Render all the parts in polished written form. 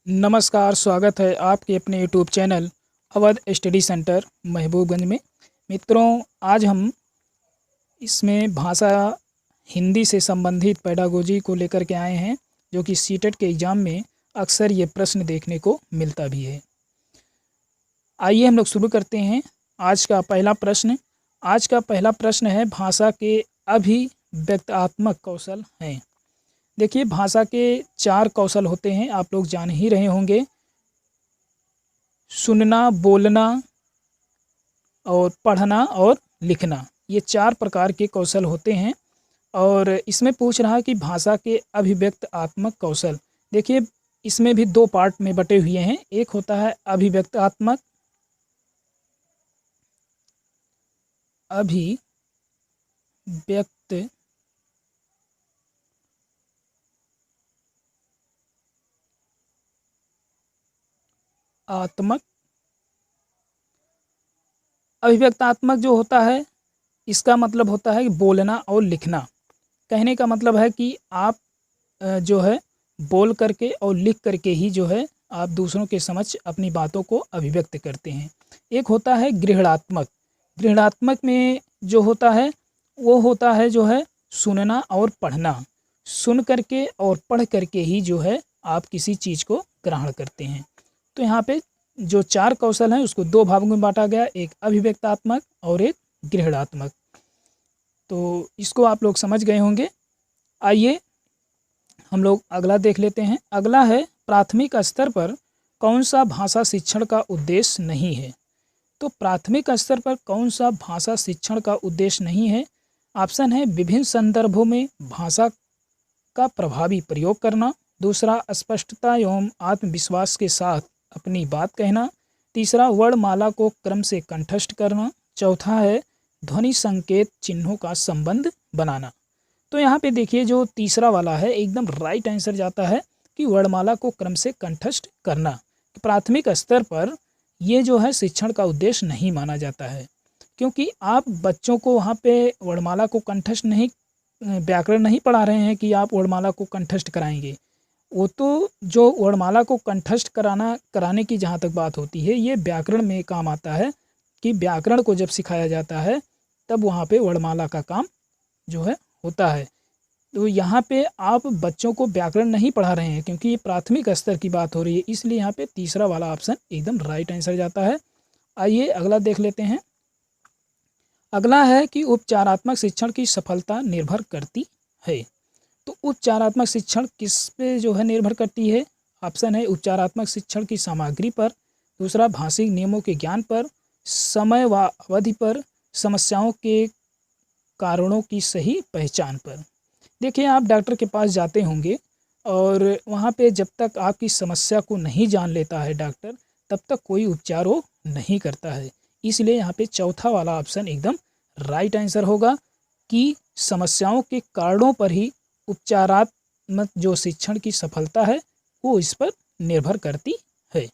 नमस्कार, स्वागत है आपके अपने YouTube channel Awadh study centre Mahbubganj में। मित्रों, आज हम इसमें भाषा हिंदी से संबंधित पेडागोजी को लेकर के आए हैं, जो कि सीटेट के एग्ज़ाम में अक्सर ये प्रश्न देखने को मिलता भी है। आइए हम लोग शुरू करते हैं। आज का पहला प्रश्न है भाषा के अभिव्यक्तात्मक कौशल हैं। देखिए, भाषा के 4 कौशल होते हैं, आप लोग जान ही रहे होंगे। सुनना, बोलना और पढ़ना और लिखना, ये 4 प्रकार के कौशल होते हैं। और इसमें पूछ रहा है कि भाषा के अभिव्यक्तात्मक कौशल। देखिए, इसमें भी 2 पार्ट में बटे हुए हैं। एक होता है अभिव्यक्तात्मक अभिव्यक्तात्मक जो होता है, इसका मतलब होता है बोलना और लिखना। कहने का मतलब है कि आप जो है बोल करके और लिख करके ही जो है आप दूसरों के समक्ष अपनी बातों को अभिव्यक्त करते हैं। एक होता है गृहणात्मक में जो होता है वो होता है जो है सुनना और पढ़ना। सुन करके और पढ़ करके ही जो है आप किसी चीज़ को ग्रहण करते हैं। तो यहाँ पे जो 4 कौशल हैं उसको 2 भागों में बांटा गया, एक अभिव्यक्तात्मक और एक गृहणात्मक। तो इसको आप लोग समझ गए होंगे। आइए हम लोग अगला देख लेते हैं। अगला है प्राथमिक स्तर पर कौन सा भाषा शिक्षण का उद्देश्य नहीं है। तो प्राथमिक स्तर पर कौन सा भाषा शिक्षण का उद्देश्य नहीं है। ऑप्शन है विभिन्न संदर्भों में भाषा का प्रभावी प्रयोग करना। दूसरा, स्पष्टता एवं आत्मविश्वास के साथ अपनी बात कहना। तीसरा, वर्णमाला को क्रम से कंठस्थ करना। चौथा है ध्वनि संकेत चिन्हों का संबंध बनाना। तो यहाँ पे देखिए, जो तीसरा वाला है एकदम राइट आंसर जाता है कि वर्णमाला को क्रम से कंठस्थ करना। प्राथमिक स्तर पर ये जो है शिक्षण का उद्देश्य नहीं माना जाता है, क्योंकि आप बच्चों को वहाँ पे वर्णमाला को कंठस्थ नहीं, व्याकरण नहीं पढ़ा रहे हैं कि आप वर्णमाला को कंठस्थ कराएंगे। वो तो जो वर्णमाला को कंठस्थ कराने की जहाँ तक बात होती है, ये व्याकरण में काम आता है कि व्याकरण को जब सिखाया जाता है तब वहाँ पे वर्णमाला का काम जो है होता है। तो यहाँ पे आप बच्चों को व्याकरण नहीं पढ़ा रहे हैं, क्योंकि ये प्राथमिक स्तर की बात हो रही है, इसलिए यहाँ पे तीसरा वाला ऑप्शन एकदम राइट आंसर जाता है। आइए अगला देख लेते हैं। अगला है कि उपचारात्मक शिक्षण की सफलता निर्भर करती है। तो उपचारात्मक शिक्षण किस पे जो है निर्भर करती है। ऑप्शन है उपचारात्मक शिक्षण की सामग्री पर। दूसरा, भाषिक नियमों के ज्ञान पर। समय व अवधि पर। समस्याओं के कारणों की सही पहचान पर। देखिए, आप डॉक्टर के पास जाते होंगे और वहाँ पे जब तक आपकी समस्या को नहीं जान लेता है डॉक्टर, तब तक कोई उपचार वो नहीं करता है। इसलिए यहाँ पे चौथा वाला ऑप्शन एकदम राइट आंसर होगा कि समस्याओं के कारणों पर ही उपचारात्मक जो शिक्षण की सफलता है वो इस पर निर्भर करती है।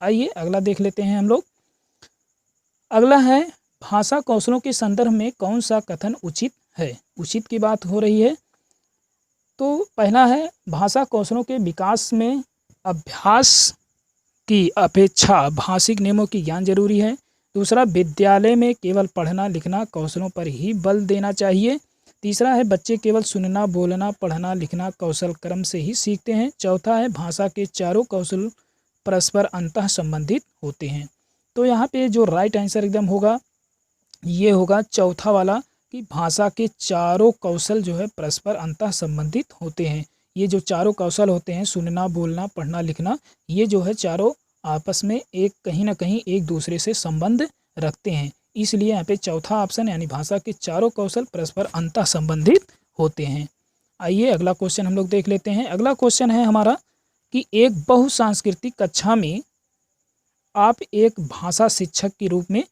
आइए अगला देख लेते हैं हम लोग। अगला है भाषा कौशलों के संदर्भ में कौन सा कथन उचित है। उचित की बात हो रही है। तो पहला है भाषा कौशलों के विकास में अभ्यास की अपेक्षा भाषिक नियमों की ज्ञान जरूरी है। दूसरा, विद्यालय में केवल पढ़ना लिखना कौशलों पर ही बल देना चाहिए। तीसरा है बच्चे केवल सुनना, बोलना, पढ़ना, लिखना कौशल क्रम से ही सीखते हैं। चौथा है भाषा के चारों कौशल परस्पर अंतः संबंधित होते हैं। तो यहाँ पे जो राइट आंसर एकदम होगा ये होगा चौथा वाला कि भाषा के चारों कौशल जो है परस्पर अंतः संबंधित होते हैं। ये जो चारों कौशल होते हैं, सुनना, बोलना, पढ़ना, लिखना, ये जो है चारों आपस में एक कहीं ना कहीं एक दूसरे से संबंध रखते हैं। इसलिए यहाँ पे चौथा ऑप्शन यानी भाषा के चारों कौशल परस्पर अंतः संबंधित होते हैं। आइए अगला क्वेश्चन हम लोग देख लेते हैं। अगला क्वेश्चन है हमारा कि एक बहुसांस्कृतिक कक्षा में आप एक भाषा शिक्षक के रूप में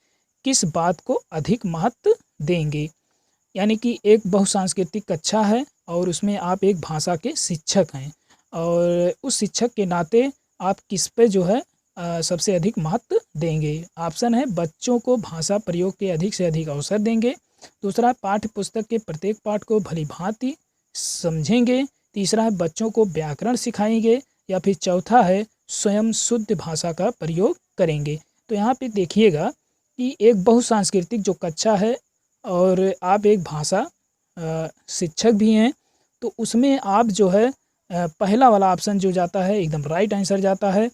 किस बात को अधिक महत्व देंगे। यानी कि एक बहुसांस्कृतिक कक्षा है और उसमें आप एक भाषा के शिक्षक हैं, और उस शिक्षक के नाते आप किस पे जो है सबसे अधिक महत्व देंगे। ऑप्शन है बच्चों को भाषा प्रयोग के अधिक से अधिक अवसर देंगे। दूसरा, पाठ्य पुस्तक के प्रत्येक पाठ को भली भांति समझेंगे। तीसरा है बच्चों को व्याकरण सिखाएंगे। या फिर चौथा है स्वयं शुद्ध भाषा का प्रयोग करेंगे। तो यहाँ पे देखिएगा कि एक बहुसांस्कृतिक जो कक्षा है और आप एक भाषा शिक्षक भी हैं, तो उसमें आप जो है पहला वाला ऑप्शन जो जाता है एकदम राइट आंसर जाता है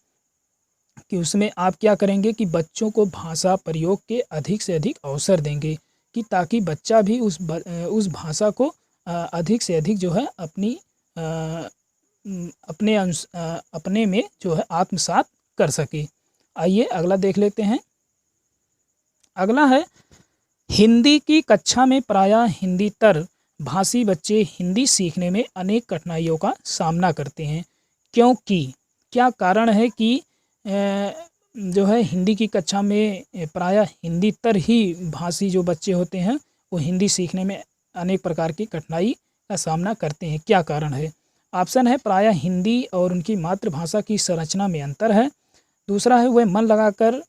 कि उसमें आप क्या करेंगे कि बच्चों को भाषा प्रयोग के अधिक से अधिक अवसर देंगे कि ताकि बच्चा भी उस भाषा को अधिक से अधिक जो है अपने में जो है आत्मसात कर सके। आइए अगला देख लेते हैं। अगला है हिंदी की कक्षा में प्रायः हिंदीतर भाषी बच्चे हिंदी सीखने में अनेक कठिनाइयों का सामना करते हैं, क्योंकि क्या कारण है कि जो है हिंदी की कक्षा में प्रायः हिंदीतर ही भाषी जो बच्चे होते हैं वो हिंदी सीखने में अनेक प्रकार की कठिनाई का सामना करते हैं। क्या कारण है? ऑप्शन है प्रायः हिंदी और उनकी मातृभाषा की संरचना में अंतर है। दूसरा है वह मन लगाकर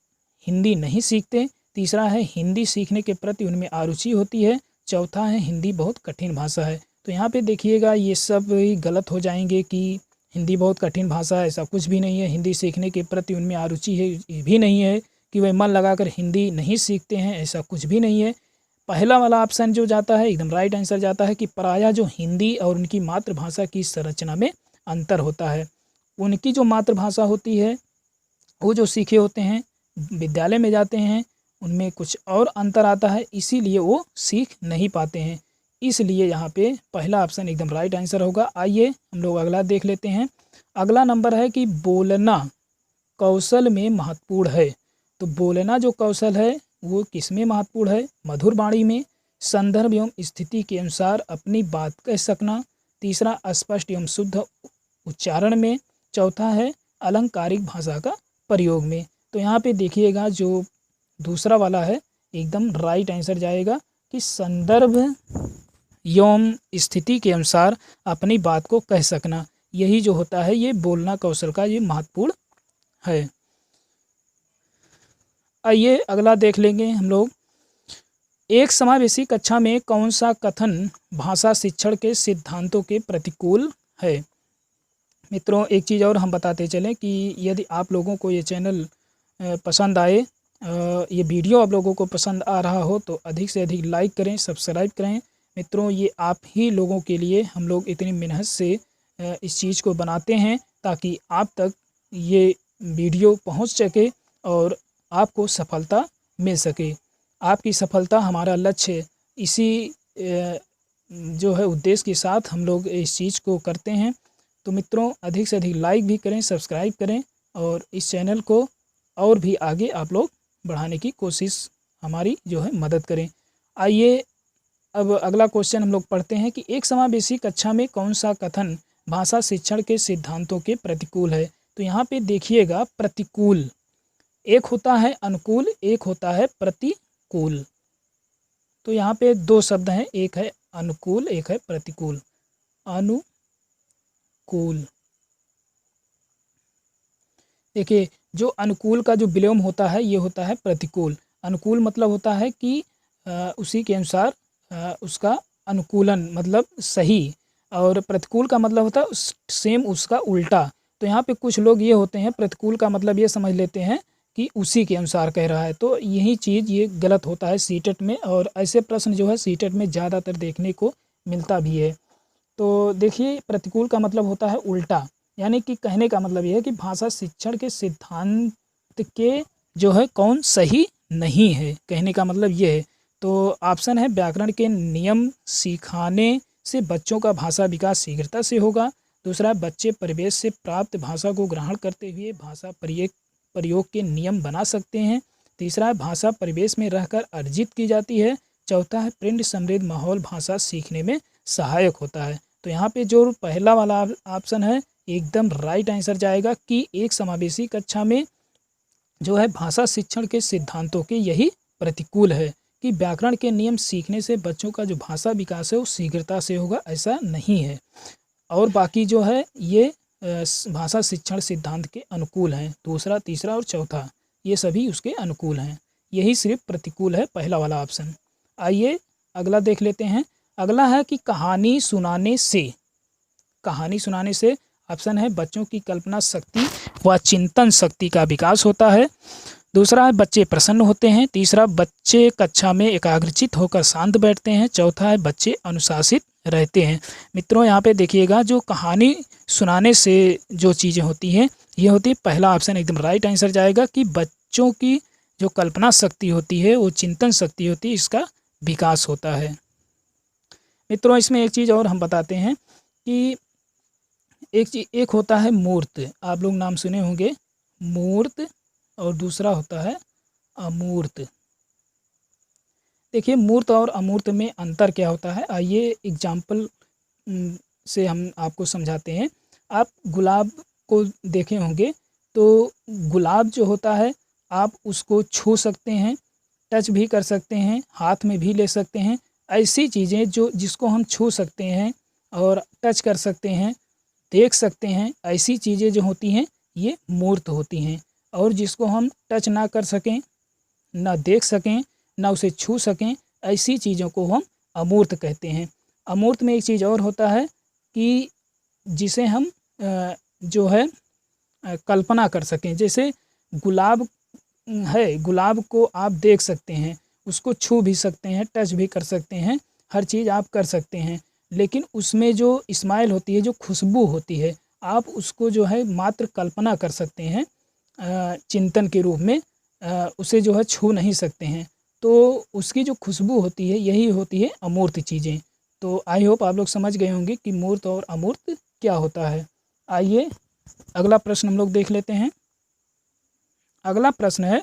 हिंदी नहीं सीखते। तीसरा है हिंदी सीखने के प्रति उनमें अरुचि होती है। चौथा है हिंदी बहुत कठिन भाषा है। तो यहाँ पे देखिएगा ये सब गलत हो जाएंगे कि हिंदी बहुत कठिन भाषा है, ऐसा कुछ भी नहीं है। हिंदी सीखने के प्रति उनमें अरुचि है, ये भी नहीं है कि वह मन लगाकर हिंदी नहीं सीखते हैं, ऐसा कुछ भी नहीं है। पहला वाला ऑप्शन जो जाता है एकदम राइट आंसर जाता है कि प्रायः जो हिंदी और उनकी मातृभाषा की संरचना में अंतर होता है। उनकी जो मातृभाषा होती है वो जो सीखे होते हैं विद्यालय में जाते हैं उनमें कुछ और अंतर आता है, इसीलिए वो सीख नहीं पाते हैं। इसलिए यहाँ पे पहला ऑप्शन एकदम राइट आंसर होगा। आइए हम लोग अगला देख लेते हैं। अगला नंबर है कि बोलना कौशल में महत्वपूर्ण है। तो बोलना जो कौशल है वो किस में महत्वपूर्ण है? मधुर वाणी में, संदर्भ एवं स्थिति के अनुसार अपनी बात कह सकना। तीसरा स्पष्ट एवं शुद्ध उच्चारण में। चौथा है अलंकारिक भाषा का प्रयोग में। तो यहाँ पे देखिएगा जो दूसरा वाला है एकदम राइट आंसर जाएगा कि संदर्भ एवं स्थिति के अनुसार अपनी बात को कह सकना, यही जो होता है ये बोलना कौशल का ये महत्वपूर्ण है। आइए अगला देख लेंगे हम लोग। एक समावेशी कक्षा में कौन सा कथन भाषा शिक्षण के सिद्धांतों के प्रतिकूल है? मित्रों एक चीज़ और हम बताते चलें कि यदि आप लोगों को ये चैनल पसंद आए, ये वीडियो आप लोगों को पसंद आ रहा हो तो अधिक से अधिक लाइक करें, सब्सक्राइब करें। मित्रों ये आप ही लोगों के लिए हम लोग इतनी मेहनत से इस चीज़ को बनाते हैं ताकि आप तक ये वीडियो पहुंच सके और आपको सफलता मिल सके। आपकी सफलता हमारा लक्ष्य है। इसी जो है उद्देश्य के साथ हम लोग इस चीज़ को करते हैं। तो मित्रों अधिक से अधिक लाइक भी करें, सब्सक्राइब करें और इस चैनल को और भी आगे आप लोग बढ़ाने की कोशिश हमारी जो है मदद करें। आइए अब अगला क्वेश्चन हम लोग पढ़ते हैं कि एक समावेशी कक्षा में कौन सा कथन भाषा शिक्षण के सिद्धांतों के प्रतिकूल है? तो यहाँ पे देखिएगा प्रतिकूल, एक होता है अनुकूल, एक होता है प्रतिकूल। तो यहाँ पे दो शब्द हैं, एक है अनुकूल, एक है प्रतिकूल। अनुकूल, देखिए जो अनुकूल का जो विलोम होता है ये होता है प्रतिकूल। अनुकूल मतलब होता है कि उसी के अनुसार उसका अनुकूलन मतलब सही, और प्रतिकूल का मतलब होता है सेम उसका उल्टा। तो यहाँ पे कुछ लोग ये होते हैं प्रतिकूल का मतलब ये समझ लेते हैं कि उसी के अनुसार कह रहा है, तो यही चीज़ ये गलत होता है सीटेट में, और ऐसे प्रश्न जो है सीटेट में ज़्यादातर देखने को मिलता भी है। तो देखिए प्रतिकूल का मतलब होता है उल्टा, यानी कि कहने का मतलब ये है कि भाषा शिक्षण के सिद्धांत के जो है कौन सही नहीं है, कहने का मतलब ये है। तो ऑप्शन है व्याकरण के नियम सिखाने से बच्चों का भाषा विकास शीघ्रता से होगा। दूसरा बच्चे परिवेश से प्राप्त भाषा को ग्रहण करते हुए भाषा प्रयोग के नियम बना सकते हैं। तीसरा भाषा परिवेश में रहकर अर्जित की जाती है। चौथा है प्रिंट समृद्ध माहौल भाषा सीखने में सहायक होता है। तो यहाँ पे जो पहला वाला ऑप्शन है एकदम राइट आंसर जाएगा कि एक समावेशी कक्षा में जो है भाषा शिक्षण के सिद्धांतों के यही प्रतिकूल है कि व्याकरण के नियम सीखने से बच्चों का जो भाषा विकास है वो शीघ्रता से होगा, ऐसा नहीं है। और बाकी जो है ये भाषा शिक्षण सिद्धांत के अनुकूल हैं। दूसरा, तीसरा और चौथा ये सभी उसके अनुकूल हैं, यही सिर्फ प्रतिकूल है पहला वाला ऑप्शन। आइए अगला देख लेते हैं। अगला है कि कहानी सुनाने से ऑप्शन है बच्चों की कल्पना शक्ति व चिंतन शक्ति का विकास होता है। दूसरा है बच्चे प्रसन्न होते हैं। तीसरा, बच्चे कक्षा में एकाग्रचित होकर शांत बैठते हैं। चौथा है बच्चे अनुशासित रहते हैं। मित्रों यहाँ पे देखिएगा, जो कहानी सुनाने से जो चीज़ें होती हैं ये होती है, पहला ऑप्शन एकदम राइट आंसर जाएगा कि बच्चों की जो कल्पना शक्ति होती है वो चिंतन शक्ति होती है, इसका विकास होता है। मित्रों इसमें एक चीज़ और हम बताते हैं कि एक होता है मूर्त, आप लोग नाम सुने होंगे मूर्त, और दूसरा होता है अमूर्त। देखिए मूर्त और अमूर्त में अंतर क्या होता है, आइए एग्जाम्पल से हम आपको समझाते हैं। आप गुलाब को देखे होंगे, तो गुलाब जो होता है आप उसको छू सकते हैं, टच भी कर सकते हैं, हाथ में भी ले सकते हैं। ऐसी चीज़ें जिसको हम छू सकते हैं और टच कर सकते हैं, देख सकते हैं, ऐसी चीज़ें जो होती हैं ये मूर्त होती हैं। और जिसको हम टच ना कर सकें, ना देख सकें, ना उसे छू सकें, ऐसी चीज़ों को हम अमूर्त कहते हैं। अमूर्त में एक चीज़ और होता है कि जिसे हम जो है कल्पना कर सकें। जैसे गुलाब है, गुलाब को आप देख सकते हैं, उसको छू भी सकते हैं, टच भी कर सकते हैं, हर चीज़ आप कर सकते हैं, लेकिन उसमें जो स्माइल होती है, जो खुशबू होती है, आप उसको जो है मात्र कल्पना कर सकते हैं चिंतन के रूप में, उसे जो है छू नहीं सकते हैं। तो उसकी जो खुशबू होती है यही होती है अमूर्त चीज़ें। तो आई होप आप लोग समझ गए होंगे कि मूर्त और अमूर्त क्या होता है। आइए अगला प्रश्न हम लोग देख लेते हैं। अगला प्रश्न है,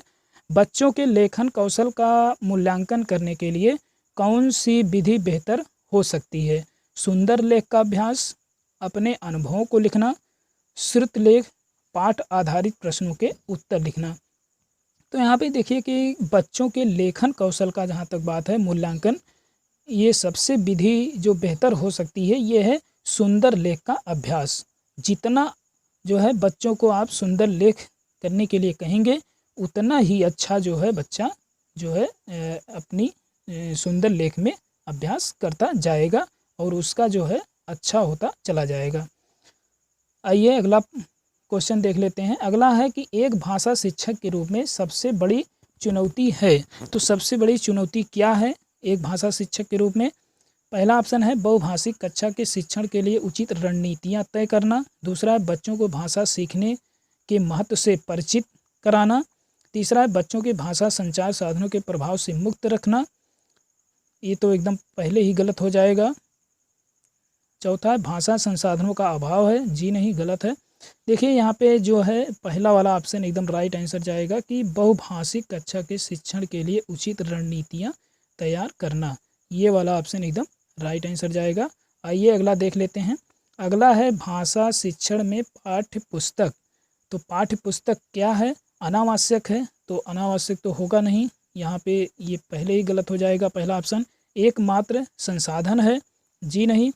बच्चों के लेखन कौशल का मूल्यांकन करने के लिए कौन सी विधि बेहतर हो सकती है? सुंदर लेख का अभ्यास, अपने अनुभवों को लिखना, श्रुत लेख, पाठ आधारित प्रश्नों के उत्तर लिखना। तो यहाँ पे देखिए कि बच्चों के लेखन कौशल का जहाँ तक बात है, मूल्यांकन, ये सबसे विधि जो बेहतर हो सकती है ये है सुंदर लेख का अभ्यास। जितना जो है बच्चों को आप सुंदर लेख करने के लिए कहेंगे, उतना ही अच्छा जो है बच्चा जो है अपनी सुंदर लेख में अभ्यास करता जाएगा और उसका जो है अच्छा होता चला जाएगा। आइए अगला क्वेश्चन देख लेते हैं। अगला है कि एक भाषा शिक्षक के रूप में सबसे बड़ी चुनौती है। तो सबसे बड़ी चुनौती क्या है एक भाषा शिक्षक के रूप में? पहला ऑप्शन है बहुभाषिक कक्षा के शिक्षण के लिए उचित रणनीतियाँ तय करना। दूसरा है बच्चों को भाषा सीखने के महत्व से परिचित कराना। तीसरा है बच्चों के भाषा संचार साधनों के प्रभाव से मुक्त रखना। ये तो एकदम पहले ही गलत हो जाएगा। चौथा है भाषा संसाधनों का अभाव है। जी नहीं, गलत है। देखिए यहाँ पे जो है पहला वाला ऑप्शन एकदम राइट आंसर जाएगा कि बहुभाषिक कक्षा के शिक्षण के लिए उचित रणनीतियाँ तैयार करना। ये वाला ऑप्शन एकदम राइट आंसर जाएगा। आइए अगला देख लेते हैं। अगला है भाषा शिक्षण में पाठ्य पुस्तक। तो पाठ्य पुस्तक क्या है? अनावश्यक है, तो अनावश्यक तो होगा नहीं, यहाँ पे ये पहले ही गलत हो जाएगा पहला ऑप्शन। एकमात्र संसाधन है। जी नहीं,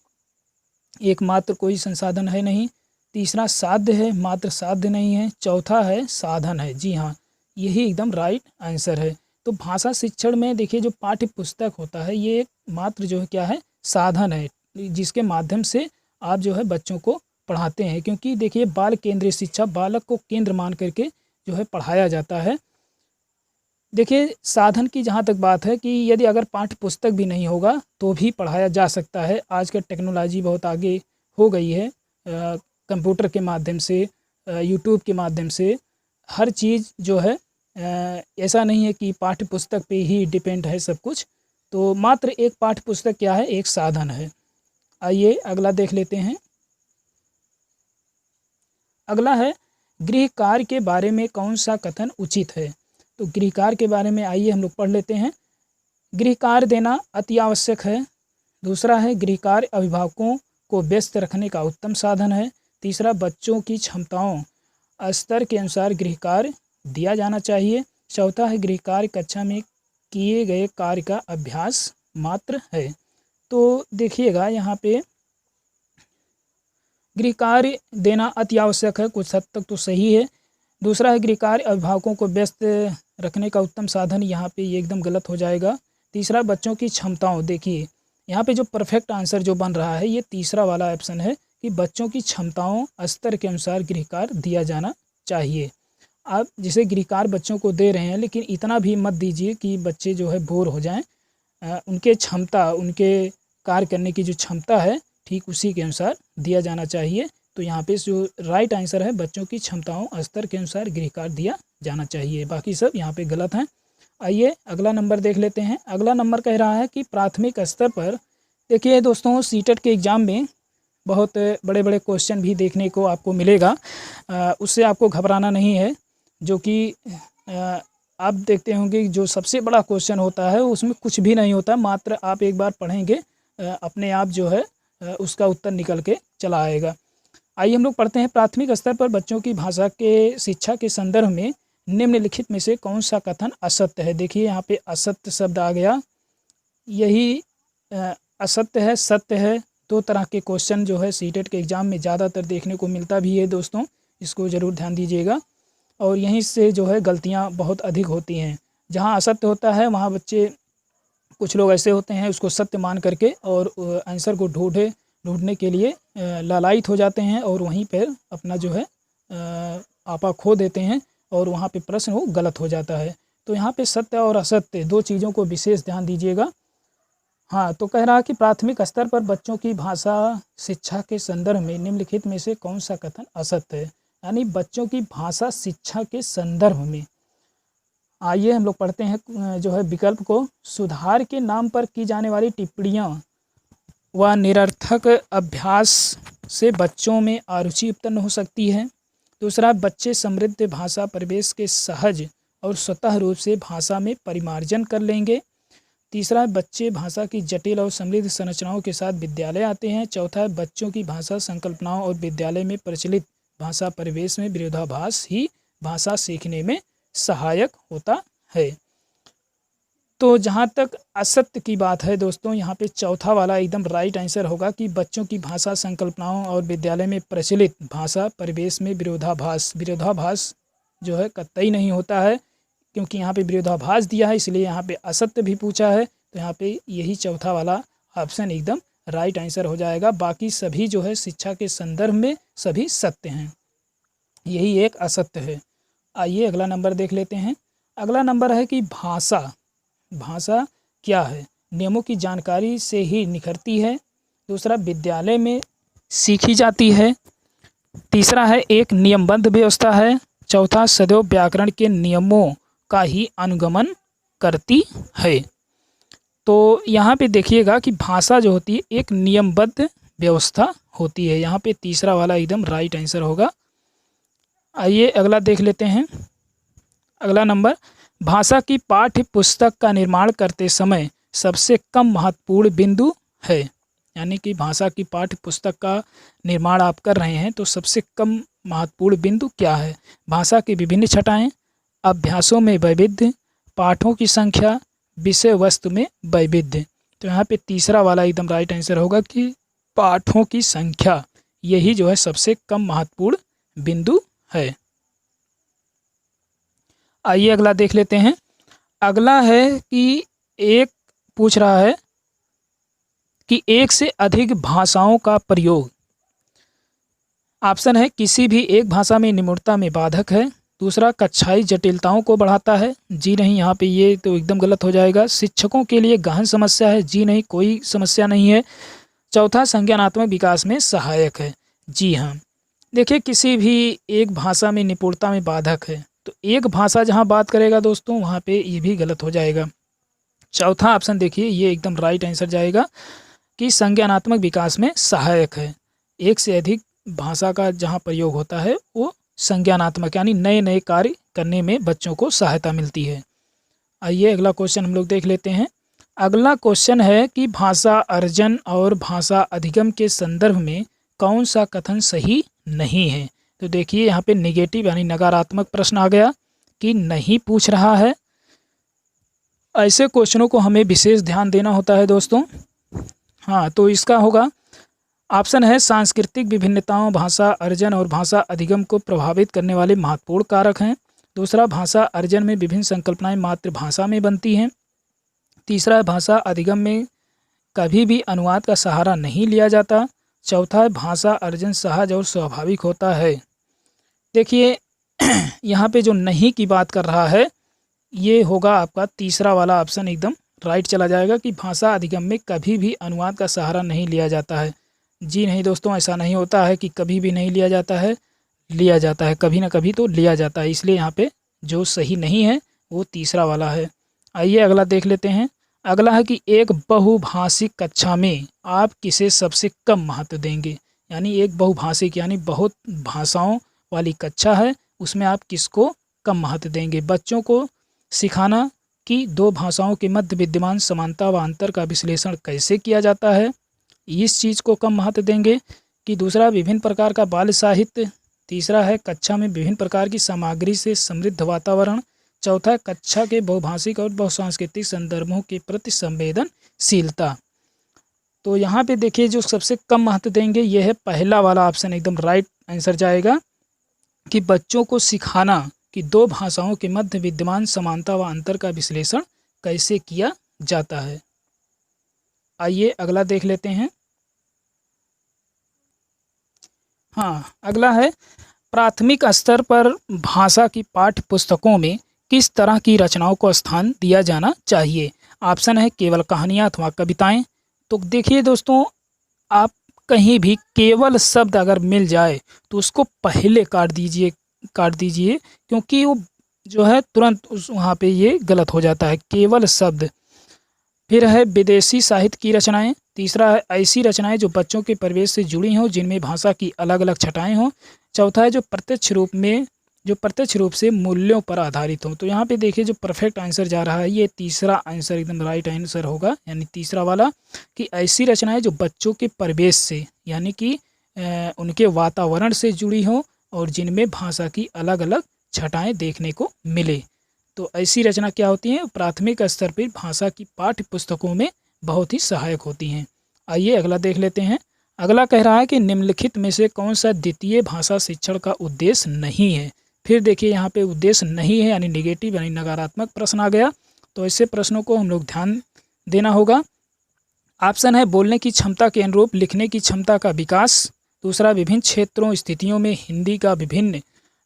एकमात्र कोई संसाधन है नहीं। तीसरा साध्य है, मात्र साध्य नहीं है। चौथा है साधन है। जी हाँ, यही एकदम राइट आंसर है। तो भाषा शिक्षण में देखिए जो पाठ्य पुस्तक होता है ये मात्र जो है क्या है, साधन है, जिसके माध्यम से आप जो है बच्चों को पढ़ाते हैं। क्योंकि देखिए बाल केंद्रीय शिक्षा, बालक को केंद्र मान करके जो है पढ़ाया जाता है। देखिए साधन की जहाँ तक बात है कि यदि अगर पाठ्य पुस्तक भी नहीं होगा तो भी पढ़ाया जा सकता है। आजकल टेक्नोलॉजी बहुत आगे हो गई है, कंप्यूटर के माध्यम से, यूट्यूब के माध्यम से हर चीज़ जो है ऐसा नहीं है कि पाठ्य पुस्तक पे ही डिपेंड है सब कुछ। तो मात्र एक पाठ्य पुस्तक क्या है, एक साधन है। आइए अगला देख लेते हैं। अगला है गृह कार्य के बारे में कौन सा कथन उचित है? तो गृह कार्य के बारे में आइए हम लोग पढ़ लेते हैं। गृह कार्य देना अति आवश्यक है। दूसरा है गृह कार्य अभिभावकों को व्यस्त रखने का उत्तम साधन है। तीसरा बच्चों की क्षमताओं स्तर के अनुसार गृह कार्य दिया जाना चाहिए। चौथा है गृह कार्य कक्षा में किए गए कार्य का अभ्यास मात्र है। तो देखिएगा यहाँ पे गृह कार्य देना अति आवश्यक है, कुछ हद तक तो सही है। दूसरा है गृह कार्य अभिभावकों को व्यस्त रखने का उत्तम साधन, यहाँ पे ये एकदम गलत हो जाएगा। तीसरा बच्चों की क्षमताओं, देखिए यहाँ पे जो परफेक्ट आंसर जो बन रहा है ये तीसरा वाला ऑप्शन है, कि बच्चों की क्षमताओं स्तर के अनुसार गृह कार्य दिया जाना चाहिए। आप जैसे गृह कार्य बच्चों को दे रहे हैं, लेकिन इतना भी मत दीजिए कि बच्चे जो है बोर हो जाएं। उनके क्षमता, उनके कार्य करने की जो क्षमता है, ठीक उसी के अनुसार दिया जाना चाहिए। तो यहाँ पे जो राइट आंसर है, बच्चों की क्षमताओं स्तर के अनुसार गृह कार्य दिया जाना चाहिए। बाकी सब यहाँ पे गलत हैं। आइए अगला नंबर देख लेते हैं। अगला नंबर कह रहा है कि प्राथमिक स्तर पर, देखिए दोस्तों, सीटेट के एग्ज़ाम में बहुत बड़े बड़े क्वेश्चन भी देखने को आपको मिलेगा। उससे आपको घबराना नहीं है। जो कि आप देखते होंगे जो सबसे बड़ा क्वेश्चन होता है उसमें कुछ भी नहीं होता, मात्र आप एक बार पढ़ेंगे अपने आप जो है उसका उत्तर निकल के चला आएगा। आइए हम लोग पढ़ते हैं। प्राथमिक स्तर पर बच्चों की भाषा के शिक्षा के संदर्भ में निम्नलिखित में से कौन सा कथन असत्य है। देखिए यहाँ पे असत्य शब्द आ गया। यही असत्य है, सत्य है। दो तरह के क्वेश्चन जो है सीटेट के एग्ज़ाम में ज़्यादातर देखने को मिलता भी है दोस्तों, इसको ज़रूर ध्यान दीजिएगा। और यहीं से जो है गलतियाँ बहुत अधिक होती हैं। जहाँ असत्य होता है वहाँ बच्चे, कुछ लोग ऐसे होते हैं उसको सत्य मान करके और आंसर को ढूंढने के लिए लालायित हो जाते हैं और वहीं पर अपना जो है आपा खो देते हैं और वहाँ पे प्रश्न वो गलत हो जाता है। तो यहाँ पे सत्य और असत्य दो चीज़ों को विशेष ध्यान दीजिएगा। हाँ, तो कह रहा है कि प्राथमिक स्तर पर बच्चों की भाषा शिक्षा के संदर्भ में निम्नलिखित में से कौन सा कथन असत्य है। यानी बच्चों की भाषा शिक्षा के संदर्भ में। आइए हम लोग पढ़ते हैं जो है विकल्प को। सुधार के नाम पर की जाने वाली टिप्पणियाँ व निरर्थक अभ्यास से बच्चों में अरुचि उत्पन्न हो सकती है। दूसरा, बच्चे समृद्ध भाषा परिवेश के सहज और स्वतः रूप से भाषा में परिमार्जन कर लेंगे। तीसरा, बच्चे भाषा की जटिल और समृद्ध संरचनाओं के साथ विद्यालय आते हैं। चौथा, बच्चों की भाषा संकल्पनाओं और विद्यालय में प्रचलित भाषा परिवेश में विरोधाभास ही भाषा सीखने में सहायक होता है। तो जहाँ तक असत्य की बात है दोस्तों, यहाँ पे चौथा वाला एकदम राइट आंसर होगा कि बच्चों की भाषा संकल्पनाओं और विद्यालय में प्रचलित भाषा परिवेश में विरोधाभास जो है कतई नहीं होता है, क्योंकि यहाँ पे विरोधाभास दिया है, इसलिए यहाँ पे असत्य भी पूछा है। तो यहाँ पे यही चौथा वाला ऑप्शन एकदम राइट आंसर हो जाएगा। बाकी सभी जो है शिक्षा के संदर्भ में सभी सत्य हैं, यही एक असत्य है। आइए अगला नंबर देख लेते हैं। अगला नंबर है कि भाषा क्या है, नियमों की जानकारी से ही निखरती है। दूसरा, विद्यालय में सीखी जाती है। तीसरा है एक नियमबद्ध व्यवस्था है। चौथा, सदैव व्याकरण के नियमों का ही अनुगमन करती है। तो यहाँ पे देखिएगा कि भाषा जो होती है एक नियमबद्ध व्यवस्था होती है। यहाँ पे तीसरा वाला एकदम राइट आंसर होगा। आइए अगला देख लेते हैं। अगला नंबर, भाषा की पाठ्य पुस्तक का निर्माण करते समय सबसे कम महत्वपूर्ण बिंदु है। यानी कि भाषा की पाठ्य पुस्तक का निर्माण आप कर रहे हैं तो सबसे कम महत्वपूर्ण बिंदु क्या है। भाषा की विभिन्न छटाएं, अभ्यासों में वैविध्य, पाठों की संख्या, विषय वस्तु में वैविध्य। तो यहाँ पे तीसरा वाला एकदम राइट आंसर होगा कि पाठों की संख्या, यही जो है सबसे कम महत्वपूर्ण बिंदु है। आइए अगला देख लेते हैं। अगला है कि एक पूछ रहा है कि एक से अधिक भाषाओं का प्रयोग। ऑप्शन है किसी भी एक भाषा में निपुणता में बाधक है। दूसरा, कक्षाई जटिलताओं को बढ़ाता है। जी नहीं, यहाँ पे ये तो एकदम गलत हो जाएगा। शिक्षकों के लिए गहन समस्या है। जी नहीं, कोई समस्या नहीं है। चौथा, संज्ञानात्मक विकास में सहायक है। जी हाँ। देखिए, किसी भी एक भाषा में निपुणता में बाधक है, तो एक भाषा जहाँ बात करेगा दोस्तों वहाँ पे ये भी गलत हो जाएगा। चौथा ऑप्शन देखिए, ये एकदम राइट आंसर जाएगा कि संज्ञानात्मक विकास में सहायक है। एक से अधिक भाषा का जहाँ प्रयोग होता है वो संज्ञानात्मक, यानी नए नए कार्य करने में बच्चों को सहायता मिलती है। आइए अगला क्वेश्चन हम लोग देख लेते हैं। अगला क्वेश्चन है कि भाषा अर्जन और भाषा अधिगम के संदर्भ में कौन सा कथन सही नहीं है। तो देखिए यहाँ पे नेगेटिव यानी नकारात्मक प्रश्न आ गया कि नहीं पूछ रहा है। ऐसे क्वेश्चनों को हमें विशेष ध्यान देना होता है दोस्तों। हाँ, तो इसका होगा ऑप्शन है सांस्कृतिक विभिन्नताओं, भाषा अर्जन और भाषा अधिगम को प्रभावित करने वाले महत्वपूर्ण कारक हैं। दूसरा, भाषा अर्जन में विभिन्न संकल्पनाएं मातृभाषा में बनती हैं। तीसरा, भाषा अधिगम में कभी भी अनुवाद का सहारा नहीं लिया जाता। चौथा है भाषा अर्जन सहज और स्वाभाविक होता है। देखिए यहाँ पे जो नहीं की बात कर रहा है ये होगा आपका तीसरा वाला ऑप्शन, एकदम राइट चला जाएगा कि भाषा अधिगम में कभी भी अनुवाद का सहारा नहीं लिया जाता है। जी नहीं दोस्तों, ऐसा नहीं होता है कि कभी भी नहीं लिया जाता है, लिया जाता है, कभी ना कभी तो लिया जाता है। इसलिए यहाँ पे जो सही नहीं है वो तीसरा वाला है। आइए अगला देख लेते हैं। अगला है कि एक बहुभाषिक कक्षा में आप किसे सबसे कम महत्व देंगे। यानी एक बहुभाषिक यानी बहुत भाषाओं वाली कक्षा है, उसमें आप किसको कम महत्व देंगे। बच्चों को सिखाना कि दो भाषाओं के मध्य विद्यमान समानता व अंतर का विश्लेषण कैसे किया जाता है, इस चीज़ को कम महत्व देंगे। कि दूसरा विभिन्न प्रकार का बाल साहित्य। तीसरा है कक्षा में विभिन्न प्रकार की सामग्री से समृद्ध वातावरण। चौथा है कक्षा के बहुभाषिक और बहुसांस्कृतिक संदर्भों के प्रति संवेदनशीलता। तो यहाँ पे देखिए जो सबसे कम महत्व देंगे यह है पहला वाला ऑप्शन, एकदम राइट आंसर जाएगा कि बच्चों को सिखाना कि दो भाषाओं के मध्य विद्यमान समानता व अंतर का विश्लेषण कैसे किया जाता है। आइए अगला देख लेते हैं। हाँ, अगला है प्राथमिक स्तर पर भाषा की पाठ्य पुस्तकों में किस तरह की रचनाओं को स्थान दिया जाना चाहिए। ऑप्शन है केवल कहानियाँ अथवा कविताएं। तो देखिए दोस्तों, आप कहीं भी केवल शब्द अगर मिल जाए तो उसको पहले काट दीजिए, क्योंकि वो जो है तुरंत उस वहाँ पे ये गलत हो जाता है, केवल शब्द। फिर है विदेशी साहित्य की रचनाएं। तीसरा है ऐसी रचनाएं जो बच्चों के परिवेश से जुड़ी हों, जिनमें भाषा की अलग अलग छटाएं हों। चौथा है जो प्रत्यक्ष रूप से मूल्यों पर आधारित हों। तो यहाँ पे देखिए जो परफेक्ट आंसर जा रहा है ये तीसरा आंसर एकदम राइट आंसर होगा, यानी तीसरा वाला कि ऐसी रचनाएं जो बच्चों के परिवेश से यानी कि उनके वातावरण से जुड़ी हों और जिनमें भाषा की अलग अलग छटाएं देखने को मिले। तो ऐसी रचना क्या होती हैं, प्राथमिक स्तर पर भाषा की पाठ्य पुस्तकों में बहुत ही सहायक होती हैं। आइए अगला देख लेते हैं। अगला कह रहा है कि निम्नलिखित में से कौन सा द्वितीय भाषा शिक्षण का उद्देश्य नहीं है। फिर देखिए यहाँ पे उद्देश्य नहीं है यानी नेगेटिव यानी नकारात्मक प्रश्न आ गया। तो ऐसे प्रश्नों को हम लोग ध्यान देना होगा। ऑप्शन है बोलने की क्षमता के अनुरूप लिखने की क्षमता का विकास। दूसरा विभिन्न क्षेत्रों स्थितियों में हिंदी का विभिन्न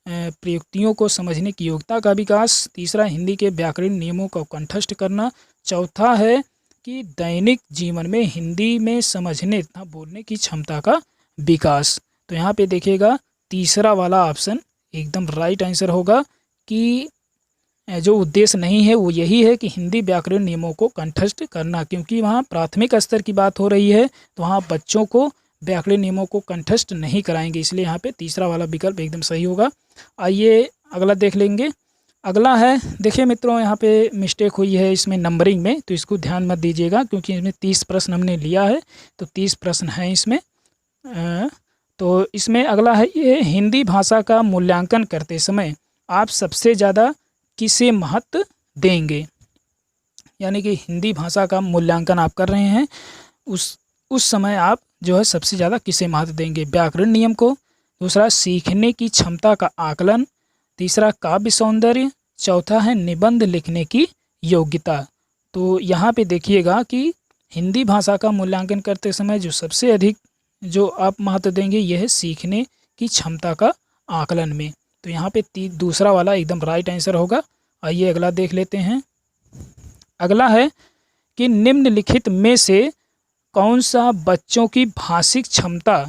प्रयुक्तियों को समझने की योग्यता का विकास। तीसरा हिंदी के व्याकरण नियमों को कंठस्थ करना। चौथा है कि दैनिक जीवन में हिंदी में समझने तथा बोलने की क्षमता का विकास। तो यहाँ पे देखिएगा तीसरा वाला ऑप्शन एकदम राइट आंसर होगा कि जो उद्देश्य नहीं है वो यही है कि हिंदी व्याकरण नियमों को कंठस्थ करना, क्योंकि वहाँ प्राथमिक स्तर की बात हो रही है तो वहाँ बच्चों को व्याकरण नियमों को कंठस्थ नहीं कराएंगे, इसलिए यहाँ पे तीसरा वाला विकल्प एकदम सही होगा। आइए अगला देख लेंगे। अगला है, देखिए मित्रों यहाँ पे मिस्टेक हुई है इसमें नंबरिंग में, तो इसको ध्यान मत दीजिएगा क्योंकि इसमें 30 प्रश्न हमने लिया है, तो 30 प्रश्न हैं इसमें। तो इसमें अगला है ये हिंदी भाषा का मूल्यांकन करते समय आप सबसे ज़्यादा किसे महत्व देंगे। यानी कि हिंदी भाषा का मूल्यांकन आप कर रहे हैं, उस समय आप जो है सबसे ज़्यादा किसे महत्व देंगे। व्याकरण नियम को। दूसरा सीखने की क्षमता का आकलन। तीसरा काव्य सौंदर्य। चौथा है निबंध लिखने की योग्यता। तो यहाँ पे देखिएगा कि हिंदी भाषा का मूल्यांकन करते समय जो सबसे अधिक जो आप महत्व देंगे यह है सीखने की क्षमता का आकलन में। तो यहाँ पे दूसरा वाला एकदम राइट आंसर होगा। आइए अगला देख लेते हैं। अगला है कि निम्नलिखित में से कौन सा बच्चों की भाषिक क्षमता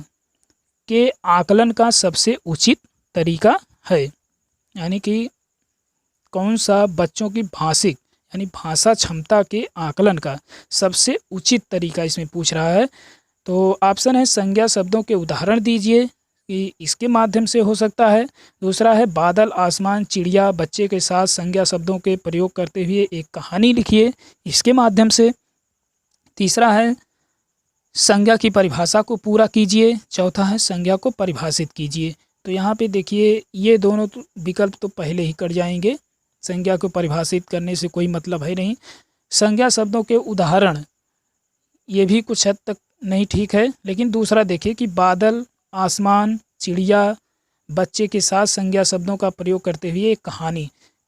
के आकलन का सबसे उचित तरीका है। यानी कि कौन सा बच्चों की भाषिक यानी भाषा क्षमता के आकलन का सबसे उचित तरीका इसमें पूछ रहा है। तो ऑप्शन है संज्ञा शब्दों के उदाहरण दीजिए कि इसके माध्यम से हो सकता है। दूसरा है बादल आसमान चिड़िया बच्चे के साथ संज्ञा शब्दों के प्रयोग करते हुए एक कहानी लिखिए, इसके माध्यम से। तीसरा है संज्ञा की परिभाषा को पूरा कीजिए। चौथा है संज्ञा को परिभाषित कीजिए। तो यहाँ पे देखिए ये दोनों विकल्प तो पहले ही कट जाएंगे, संज्ञा को परिभाषित करने से कोई मतलब है नहीं। संज्ञा शब्दों के उदाहरण ये भी कुछ हद तक नहीं ठीक है, लेकिन दूसरा देखिए कि बादल आसमान चिड़िया बच्चे के साथ संज्ञा शब्दों का प्रयोग करते हुए एक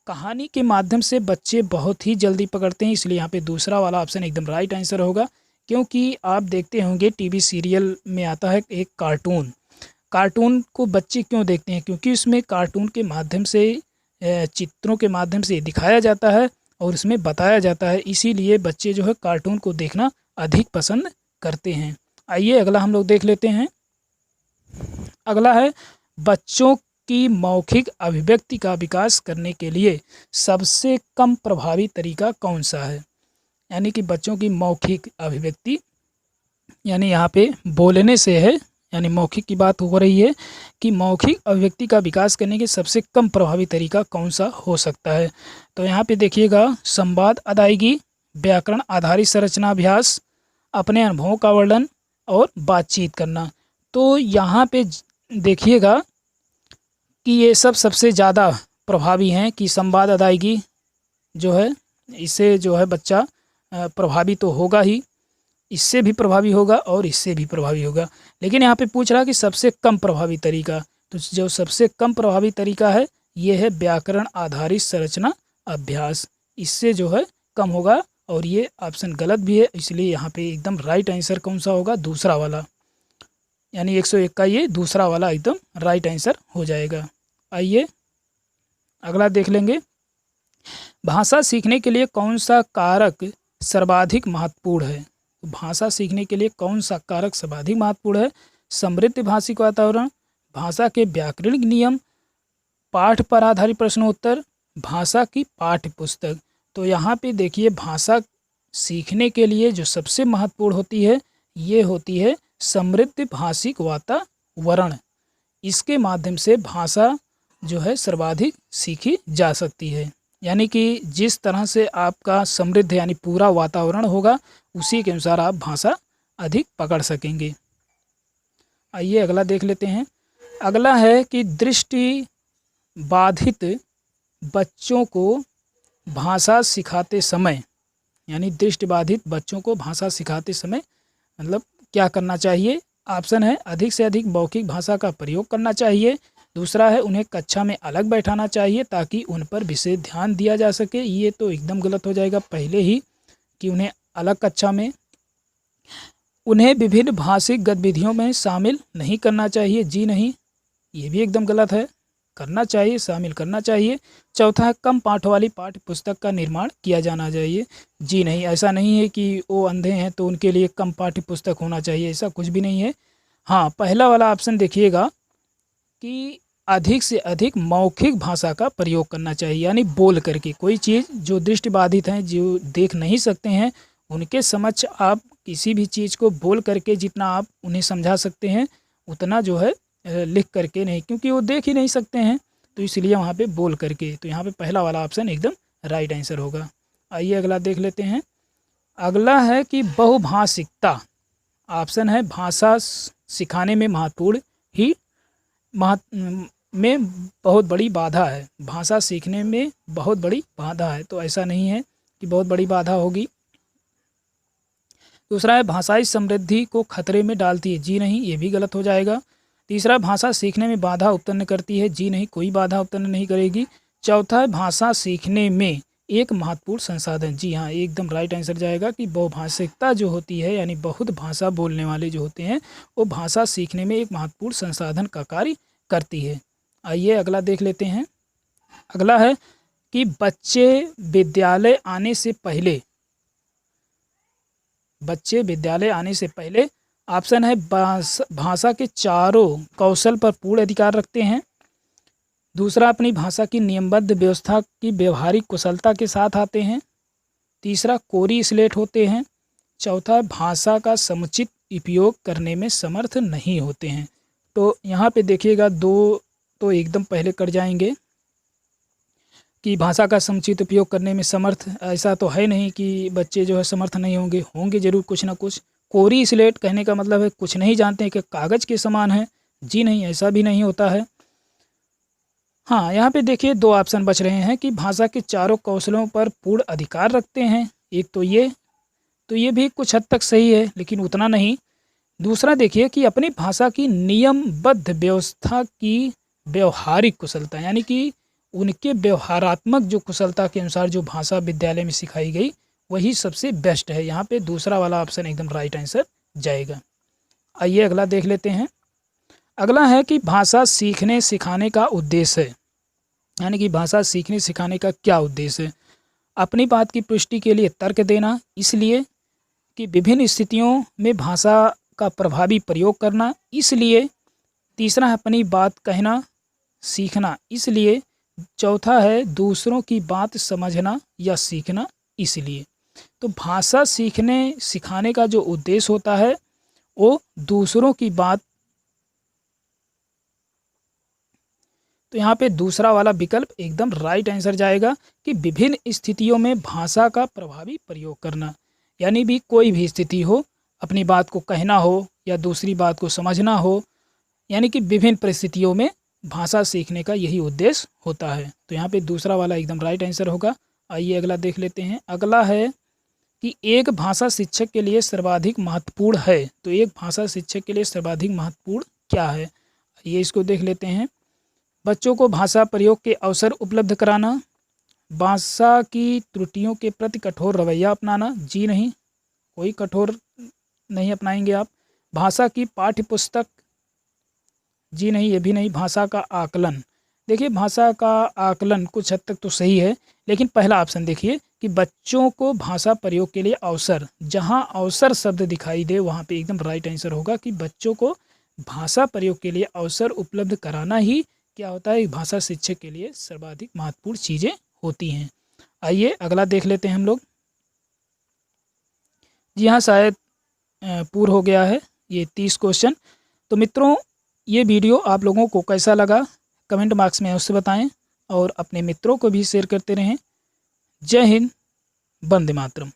कहानी के माध्यम से बच्चे बहुत ही जल्दी पकड़ते हैं, इसलिए यहाँ पे दूसरा वाला ऑप्शन एकदम राइट आंसर होगा क्योंकि आप देखते होंगे टीवी सीरियल में आता है एक कार्टून। कार्टून को बच्चे क्यों देखते हैं? क्योंकि उसमें कार्टून के माध्यम से चित्रों के माध्यम से दिखाया जाता है और उसमें बताया जाता है, इसीलिए बच्चे जो है कार्टून को देखना अधिक पसंद करते हैं। आइए अगला हम लोग देख लेते हैं। अगला है बच्चों की मौखिक अभिव्यक्ति का विकास करने के लिए सबसे कम प्रभावी तरीका कौन सा है? यानी कि बच्चों की मौखिक अभिव्यक्ति, यानी यहाँ पे बोलने से है, यानी मौखिक की बात हो रही है कि मौखिक अभिव्यक्ति का विकास करने के सबसे कम प्रभावी तरीका कौन सा हो सकता है। तो यहाँ पे देखिएगा, संवाद अदायगी, व्याकरण आधारित संरचना अभ्यास, अपने अनुभवों का वर्णन और बातचीत करना। तो यहाँ पे देखिएगा कि ये सब सबसे ज़्यादा प्रभावी हैं कि संवाद अदायगी जो है, इससे जो है बच्चा प्रभावी तो होगा ही, इससे भी प्रभावी होगा और इससे भी प्रभावी होगा। लेकिन यहाँ पे पूछ रहा कि सबसे कम प्रभावी तरीका, तो जो सबसे कम प्रभावी तरीका है ये है व्याकरण आधारित संरचना अभ्यास, इससे जो है कम होगा। और ये ऑप्शन गलत भी है, इसलिए यहाँ पे एकदम राइट आंसर कौन सा होगा? दूसरा वाला, यानी 101 का ये दूसरा वाला एकदम राइट आंसर हो जाएगा। आइए अगला देख लेंगे। भाषा सीखने के लिए कौन सा कारक सर्वाधिक महत्वपूर्ण है? तो भाषा सीखने के लिए कौन सा कारक सर्वाधिक महत्वपूर्ण है? समृद्ध भाषिक वातावरण, भाषा के व्याकरणिक नियम, पाठ पर आधारित प्रश्नोत्तर, भाषा की पाठ्य पुस्तक। तो यहाँ पे देखिए, भाषा सीखने के लिए जो सबसे महत्वपूर्ण होती है ये होती है समृद्ध भाषिक वातावरण। इसके माध्यम से भाषा जो है सर्वाधिक सीखी जा सकती है, यानी कि जिस तरह से आपका समृद्ध यानी पूरा वातावरण होगा उसी के अनुसार आप भाषा अधिक पकड़ सकेंगे। आइए अगला देख लेते हैं। अगला है कि दृष्टि बाधित बच्चों को भाषा सिखाते समय, यानी दृष्टिबाधित बच्चों को भाषा सिखाते समय मतलब क्या करना चाहिए? ऑप्शन है अधिक से अधिक मौखिक भाषा का प्रयोग करना चाहिए, दूसरा है उन्हें कक्षा में अलग बैठाना चाहिए ताकि उन पर विशेष ध्यान दिया जा सके। ये तो एकदम गलत हो जाएगा पहले ही कि उन्हें अलग कक्षा में, उन्हें विभिन्न भाषिक गतिविधियों में शामिल नहीं करना चाहिए, जी नहीं, ये भी एकदम गलत है, करना चाहिए, शामिल करना चाहिए। चौथा है कम पाठ वाली पाठ्य पुस्तक का निर्माण किया जाना चाहिए, जी नहीं, ऐसा नहीं है कि वो अंधे हैं तो उनके लिए कम पाठ्य पुस्तक होना चाहिए, ऐसा कुछ भी नहीं है। हाँ, पहला वाला ऑप्शन देखिएगा कि अधिक से अधिक मौखिक भाषा का प्रयोग करना चाहिए, यानी बोल करके कोई चीज़, जो दृष्टिबाधित हैं, जो देख नहीं सकते हैं, उनके समक्ष आप किसी भी चीज़ को बोल करके जितना आप उन्हें समझा सकते हैं उतना जो है लिख करके नहीं, क्योंकि वो देख ही नहीं सकते हैं, तो इसलिए वहाँ पे बोल करके। तो यहाँ पे पहला वाला ऑप्शन एकदम राइट आंसर होगा। आइए अगला देख लेते हैं। अगला है कि बहुभाषिकता, ऑप्शन है भाषा सिखाने में महत्वपूर्ण ही में बहुत बड़ी बाधा है, भाषा सीखने में बहुत बड़ी बाधा है, तो ऐसा नहीं है कि बहुत बड़ी बाधा होगी। दूसरा है भाषाई समृद्धि को खतरे में डालती है, जी नहीं, ये भी गलत हो जाएगा। तीसरा, भाषा सीखने में बाधा उत्पन्न करती है, जी नहीं, कोई बाधा उत्पन्न नहीं करेगी। चौथा है भाषा सीखने में एक महत्वपूर्ण संसाधन, जी हाँ, एकदम राइट आंसर जाएगा कि बहुभाषिकता जो होती है यानी बहुत भाषा बोलने वाले जो होते हैं वो भाषा सीखने में एक महत्वपूर्ण संसाधन का कार्य करती है। आइए अगला देख लेते हैं। अगला है कि बच्चे विद्यालय आने से पहले, बच्चे विद्यालय आने से पहले, ऑप्शन है भाषा के चारों कौशल पर पूर्ण अधिकार रखते हैं। दूसरा, अपनी भाषा की नियमबद्ध व्यवस्था की व्यवहारिक कुशलता के साथ आते हैं। तीसरा, कोरी स्लेट होते हैं। चौथा, भाषा का समुचित उपयोग करने में समर्थ नहीं होते हैं। तो यहाँ पे देखिएगा, दो तो एकदम पहले कट जाएंगे कि भाषा का समुचित उपयोग करने में समर्थ, ऐसा तो है नहीं कि बच्चे जो है समर्थ नहीं होंगे, होंगे जरूर कुछ ना कुछ। कोरी स्लेट कहने का मतलब है कुछ नहीं जानते हैं, कि कागज़ के समान है, जी नहीं, ऐसा भी नहीं होता है। हाँ, यहाँ पे देखिए दो ऑप्शन बच रहे हैं कि भाषा के चारों कौशलों पर पूर्ण अधिकार रखते हैं, एक तो ये भी कुछ हद तक सही है लेकिन उतना नहीं। दूसरा देखिए कि अपनी भाषा की नियमबद्ध व्यवस्था की व्यवहारिक कुशलता, यानी कि उनके व्यवहारात्मक जो कुशलता के अनुसार जो भाषा विद्यालय में सिखाई गई वही सबसे बेस्ट है। यहाँ पे दूसरा वाला ऑप्शन एकदम राइट आंसर जाएगा। आइए अगला देख लेते हैं। अगला है कि भाषा सीखने सिखाने का उद्देश्य है, यानी कि भाषा सीखने सिखाने का क्या उद्देश्य है। अपनी बात की पुष्टि के लिए तर्क देना, इसलिए कि विभिन्न स्थितियों में भाषा का प्रभावी प्रयोग करना, इसलिए तीसरा है अपनी बात कहना सीखना, इसलिए चौथा है दूसरों की बात समझना या सीखना, इसलिए। तो भाषा सीखने सिखाने का जो उद्देश्य होता है वो दूसरों की बात, तो यहाँ पे दूसरा वाला विकल्प एकदम राइट आंसर जाएगा कि विभिन्न स्थितियों में भाषा का प्रभावी प्रयोग करना, यानी भी कोई भी स्थिति हो, अपनी बात को कहना हो या दूसरी बात को समझना हो, यानी कि विभिन्न परिस्थितियों में भाषा सीखने का यही उद्देश्य होता है। तो यहाँ पे दूसरा वाला एकदम राइट आंसर होगा। आइए अगला देख लेते हैं। अगला है कि एक भाषा शिक्षक के लिए सर्वाधिक महत्वपूर्ण है। तो एक भाषा शिक्षक के लिए सर्वाधिक महत्वपूर्ण क्या है, ये इसको देख लेते हैं। बच्चों को भाषा प्रयोग के अवसर उपलब्ध कराना, भाषा की त्रुटियों के प्रति कठोर रवैया अपनाना, जी नहीं, कोई कठोर नहीं अपनाएंगे आप। भाषा की पाठ्य पुस्तक, जी नहीं, ये भी नहीं। भाषा का आकलन, देखिए भाषा का आकलन कुछ हद तक तो सही है, लेकिन पहला ऑप्शन देखिए कि बच्चों को भाषा प्रयोग के लिए अवसर, जहाँ अवसर शब्द दिखाई दे वहाँ पे एकदम राइट आंसर होगा कि बच्चों को भाषा प्रयोग के लिए अवसर उपलब्ध कराना ही क्या होता है, भाषा शिक्षक के लिए सर्वाधिक महत्वपूर्ण चीज़ें होती हैं। आइए अगला देख लेते हैं हम लोग। जी हाँ, शायद पूर्ण हो गया है ये 30 क्वेश्चन। तो मित्रों, ये वीडियो आप लोगों को कैसा लगा कमेंट बॉक्स में अवश्य बताएं और अपने मित्रों को भी शेयर करते रहें। जय हिंद, वंदे मातरम।